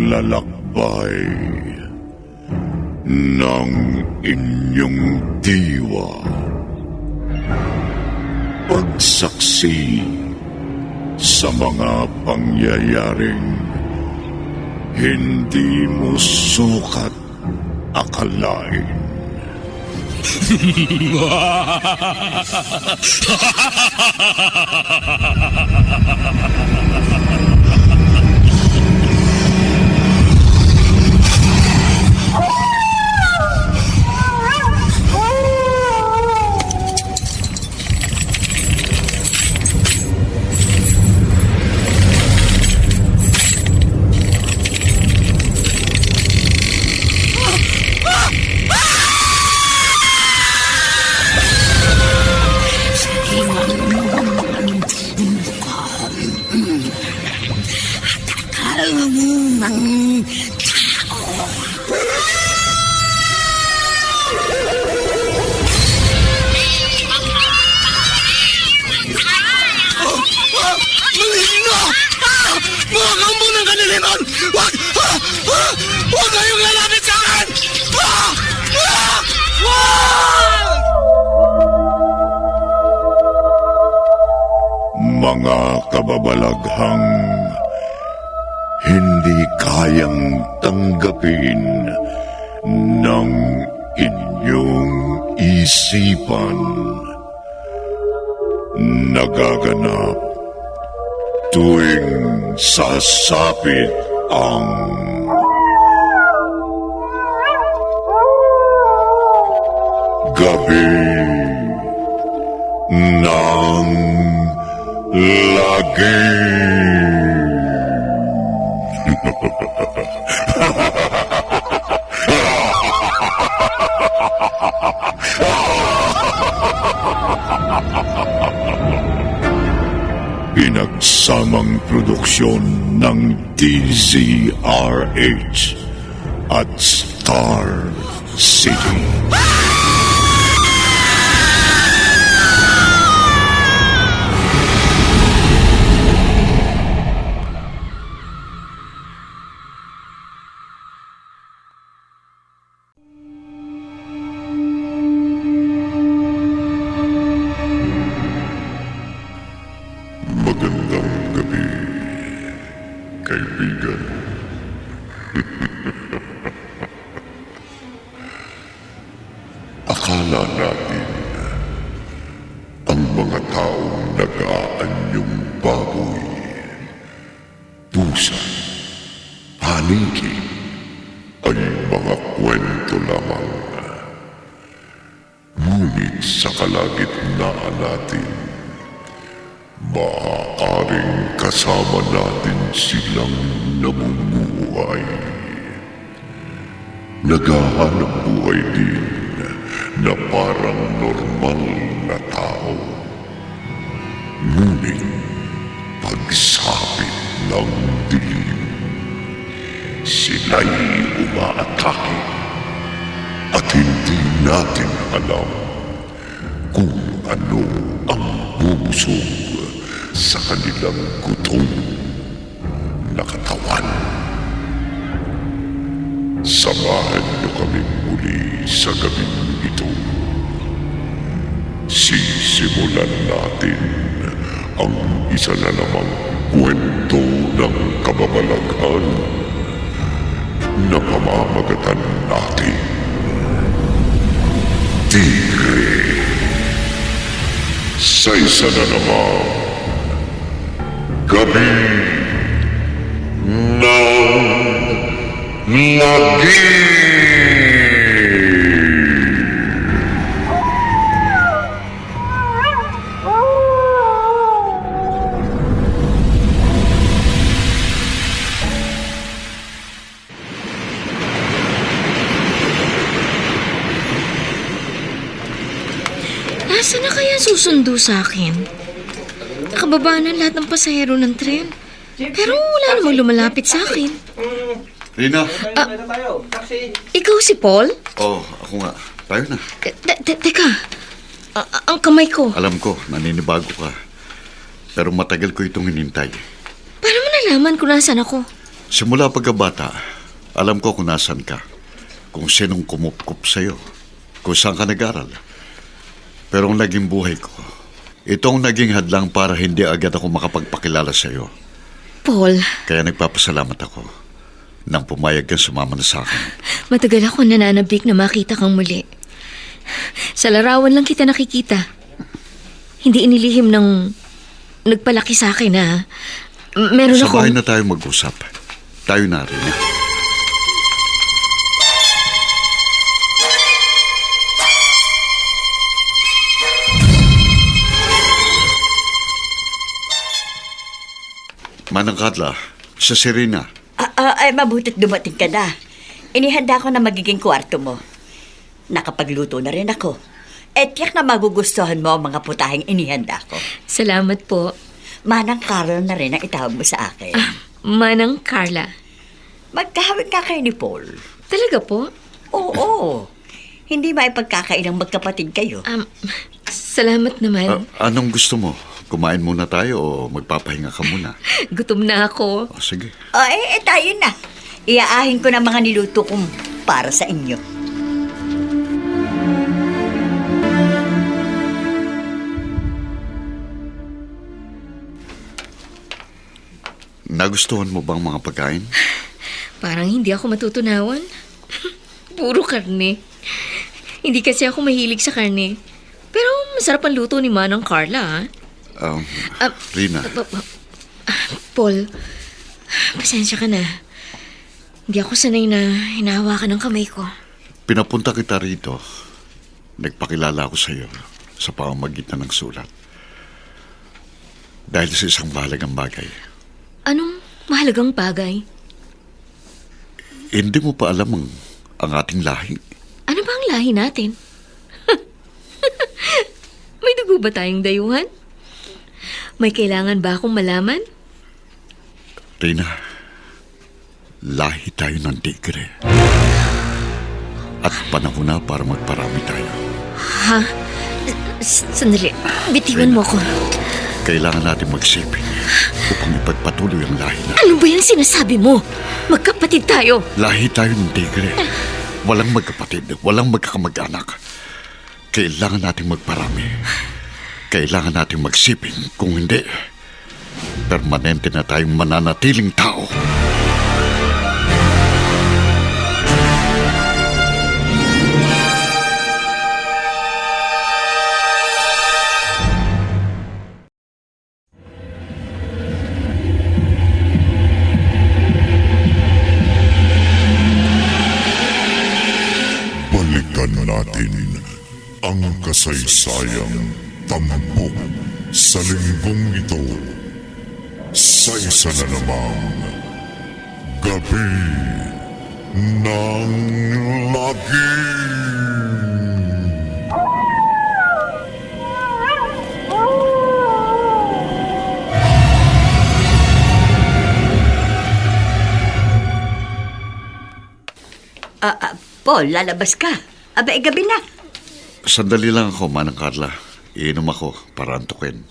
paglalakbay ng inyong diwa. Pagsaksi sa mga pangyayaring hindi mo sukat akalain. Huwag kayong lalapit sa akin! Mga kababalaghang hindi kayang tanggapin ng inyong isipan. Nagaganap tuwing sasapit ang gabi ng lagi. Pinagsamang produksyon ng DZRH at Star City. Magandang gabi, kaibigan. Akala natin ang mga taong nag-aanyong baboy, pusa, paniki ay mga kwento lamang. Ngunit sa kalagitnaan natin, maaaring kasama natin silang namumuhay. Naghahanap buhay din na parang normal na tao. Ngunit pagsapit ng dilim, sila'y umaatake at hindi natin alam kung ano ang bubusog sa kanilang gutom na katawan. Samahan niyo kami muli sa gabing ito. Sisimulan natin ang isa na namang kwento ng kababalaghan na pamamagatan natin. Tigre. Sa isa na namang gabi ng lagi. Nasaan na kaya susundo sa akin? Nakababa na lahat ng pasahero ng tren. Pero wala namang lumalapit sa akin. Rina? Ikaw si Paul? Oo, ako nga. Tayo na. Teka, ang kamay ko. Alam ko, naninibago ka. Pero matagal ko itong hinintay. Paano mo nalaman kung nasaan ako? Simula pagkabata, alam ko kung nasan ka. Kung sinong kumupkup sa'yo. Kung saan ka nag-aral. Pero ang naging buhay ko, itong naging hadlang para hindi agad ako makapagpakilala sa'yo. Paul, Kaya nagpapasalamat ako nang pumayag kang sumama na sa akin. matagal ako nananabik na makita kang muli. Sa larawan lang kita nakikita. Hindi inilihim ng nagpalaki sa akin na meron Sa bahay akong... na tayo mag-usap. Tayo na rin. Manang Carla, sa Serena. Ay, mabuti't dumating ka na. Inihanda ko na magiging kwarto mo. Nakapagluto na rin ako. Tiyak na magugustuhan mo ang mga putahing inihanda ko. Salamat po. Manang Carol na rin ang itawag mo sa akin. Manang Carla. Magkahawig ka kayo ni Paul. Talaga po? Oo. Hindi maipagkakailang magkapatid kayo. Salamat naman. Anong gusto mo? Kumain muna tayo o magpapahinga ka muna? Gutom na ako. O, sige. Tayo na. Iaahin ko na mga niluto kong para sa inyo. Nagustuhan mo bang mga pagkain? Parang hindi ako matutunawan. Puro karne. Hindi kasi ako mahilig sa karne. Pero masarap ang luto ni Manang Carla, ha? Rina, Paul, pasensya ka na. Hindi ako sanay na hinahawakan ng kamay ko. pinapunta kita rito. Nagpakilala ako sa iyo sa pamamagitan ng sulat. Dahil sa isang mahalagang bagay. Anong mahalagang bagay? Hindi mo pa alam ang ating lahi. Ano ba ang lahi natin? May dugo ba tayong dayuhan? May kailangan ba akong malaman? Rina, lahi tayo ng tigre. At panahon na para magparami tayo. Ha? Sandali. Bitiwan mo ko. Kailangan natin magsiping upang ipagpatuloy ang lahi na. Ano ba yung sinasabi mo? Magkapatid tayo. Lahi tayo ng tigre. Walang magkapatid, walang magkakamag-anak. Kailangan natin magparami. Kailangan natin magsiping. Kung hindi, permanente na tayong mananatiling tao. Balikan natin ang kasaysayang tampok sa linggong ito sa isa na namang Gabi ng Lagim. Paul, lalabas ka. Gabi na. Sandali lang ako, Manang Carla. Iinom ako para antukin.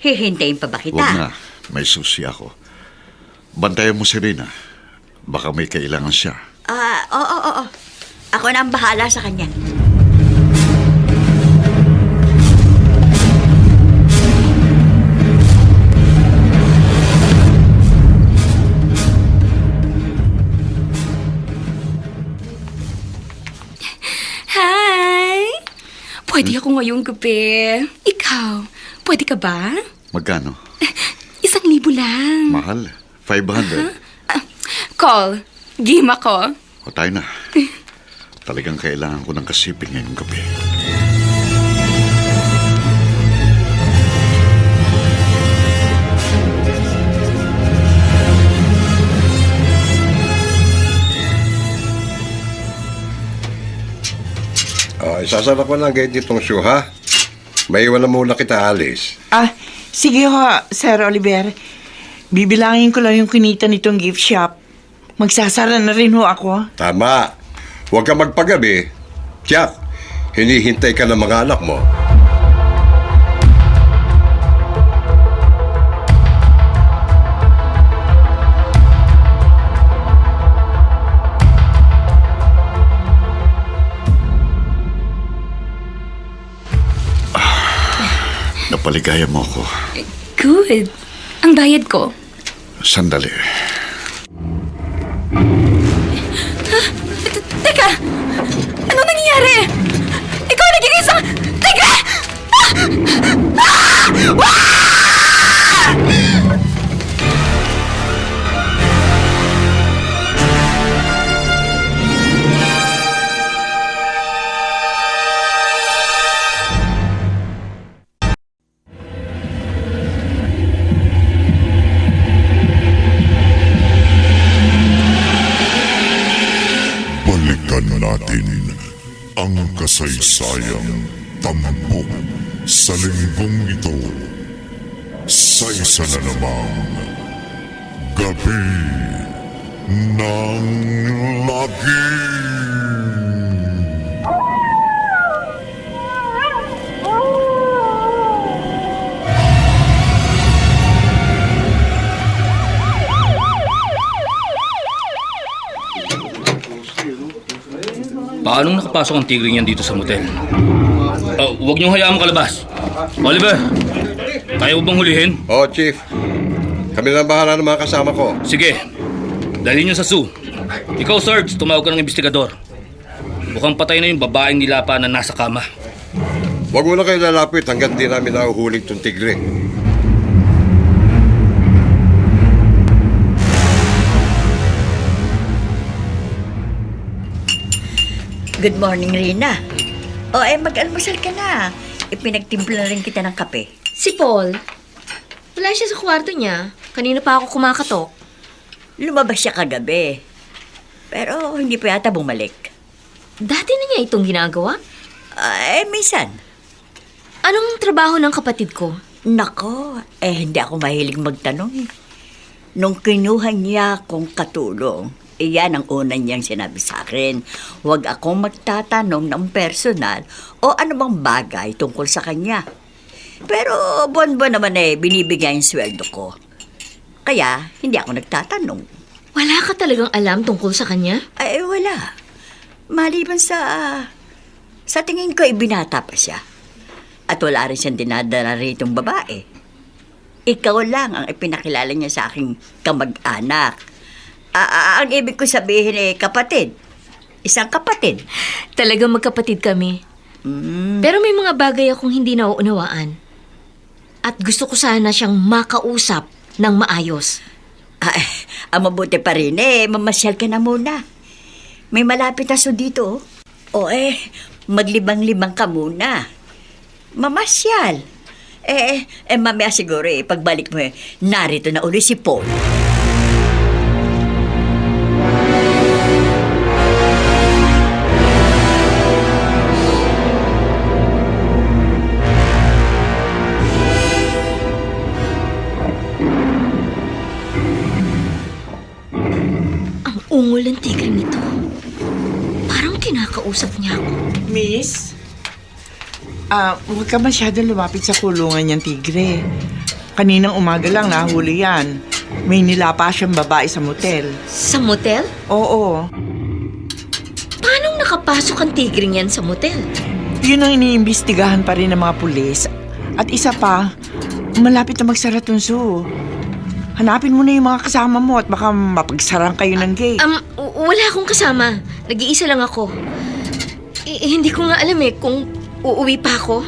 Hihintayin pa ba kita? Huwag na, may susi ako. Bantayan mo si Rina. Baka may kailangan siya. Oo. Ako na ang bahala sa kanya. Hi! Pwede ako ngayong gabi. Ikaw, pwede ka ba? Magkano? 1,000 lang. Mahal. 500. Call. Game ako. O tayo na. Talagang kailangan ko ng kasiping ngayong gabi. Isasara ko lang gate itong shoe, ha? May iwan na muna kita, Alice. Sige ho, Sir Oliver. Bibilangin ko lang yung kinita nitong gift shop. Magsasara na rin ho ako. Tama. Huwag ka magpagabi. Tiyak, hinihintay ka ng mga anak mo. Napaligaya mo ako. Good. Ang bayad ko. Sandali. Teka! Ano nangyayari? Ikaw naging isang... Teka! Balikan natin ang kasaysayang tampok sa linggong ito sa isa na namang Gabi ng Lagim. Paano nakapasok ang tigring yan dito sa motel? Huwag niyong hayaan makalabas. Oliver, kaya mo bang hulihin? Oo, Chief. Kami na bahala ng mga kasama ko. Sige, dalhin niyo sa zoo. Ikaw, Sarge, tumawag ka ng investigador. Mukhang patay na yung babaeng nilapa na nasa kama. Huwag mo na kayo lalapit hanggang di namin nahuhuling tong tigre. Good morning, Rina. O, mag-almusal ka na. Ipinagtimpla na rin kita ng kape. Si Paul, wala siya sa kwarto niya. Kanina pa ako kumakatok. Lumabas siya kagabi. Pero hindi pa yata bumalik. Dati na niya itong ginagawa. Minsan. Anong trabaho ng kapatid ko? Nako, hindi ako mahilig magtanong eh. Nung kinuha niya akong katulong, iyan ang una niyang sinabi sa akin. Huwag akong magtatanong ng personal o anumang bagay tungkol sa kanya. Pero buwan-buwan naman binibigay ang sweldo ko. Kaya hindi ako nagtatanong. Wala ka talagang alam tungkol sa kanya? Ay, wala. Maliban sa tingin ko, binata pa siya. At wala rin siyang dinadala ritong babae. Ikaw lang ang ipinakilala niya sa aking kamag-anak. Ang ibig ko sabihin kapatid. Isang kapatid. Talagang magkapatid kami. Pero may mga bagay akong hindi nauunawaan. At gusto ko sana siyang makausap ng maayos. Ang mabuti pa rin mamasyal ka na muna. May malapit na dito. O maglibang-libang ka muna. Mamasyal. Mamaya siguro pagbalik mo narito na uli si Paul. Ungol ang tigre nito. Parang kinakausap niya ako. Miss? Huwag ka masyadong lumapit sa kulungan niyang tigre. Kaninang umaga lang nahuli yan. May nilapa siyang babae sa motel. Sa motel? Oo. Paano nakapasok ang tigre niyan sa motel? Yun ang iniimbestigahan pa rin ng mga pulis. At isa pa, malapit na magsara tong zoo. Hanapin mo na yung mga kasama mo at baka mapagsarang kayo ng gate. Wala akong kasama. Nag-iisa lang ako. Hindi ko nga alam kung uuwi pa ako.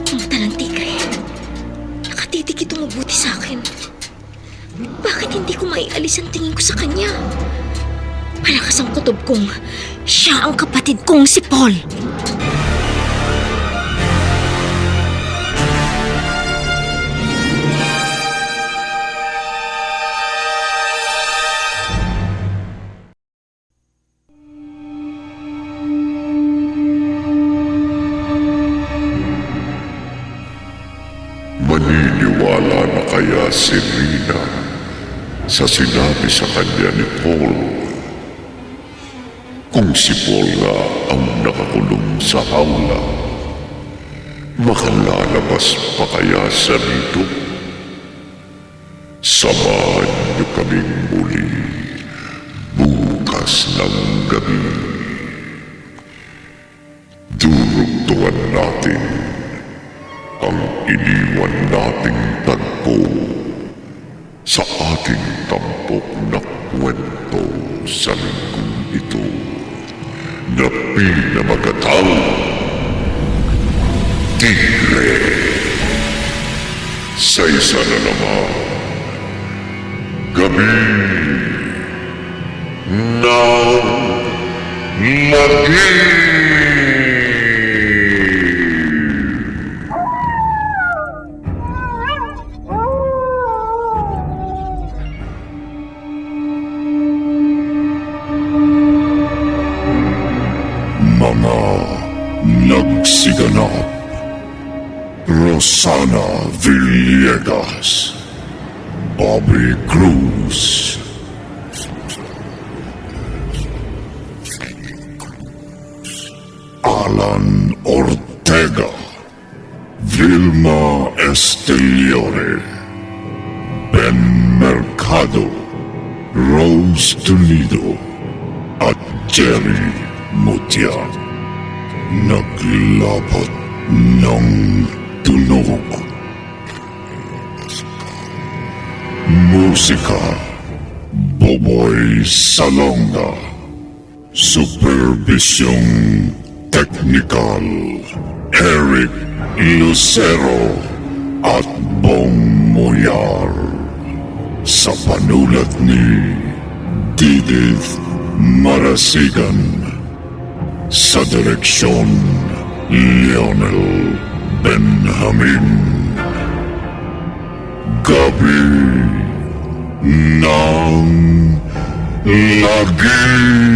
Ang mata ng tigre. Nakatitik itong mabuti sa akin. Bakit hindi ko maialis ang tingin ko sa kanya? Malakas ang kutob kong siya ang kapatid kong si Paul. Maniniwala na kaya si Rina sa sinabi sa kanya ni Paul? Kung si Paul nga ang nakakulong sa hawla, makalalabas pa kaya sa rito? Samahan niyo kaming muli bukas ng gabi. Durugtungan natin iniwan nating tagpo sa ating tampok na kwento sa linggong ito na pinamagatang Tigre. Sa isa na naman, gabi ng maging. Mga nagsiganap. Rosana Villegas, Bobby Cruz, Alan Ortega, Vilma Esteliore, Ben Mercado, Rose Tunido, at Jerry Mutia. Naglapat ng tunog. Musika, Boboy Salonga. Supervisyong Teknikal, Eric Lucero at Bong Moyar. Sa panulat ni Didith Marasigan. Sa direksyon, Lionel Benjamin. Gabi ng Lagi.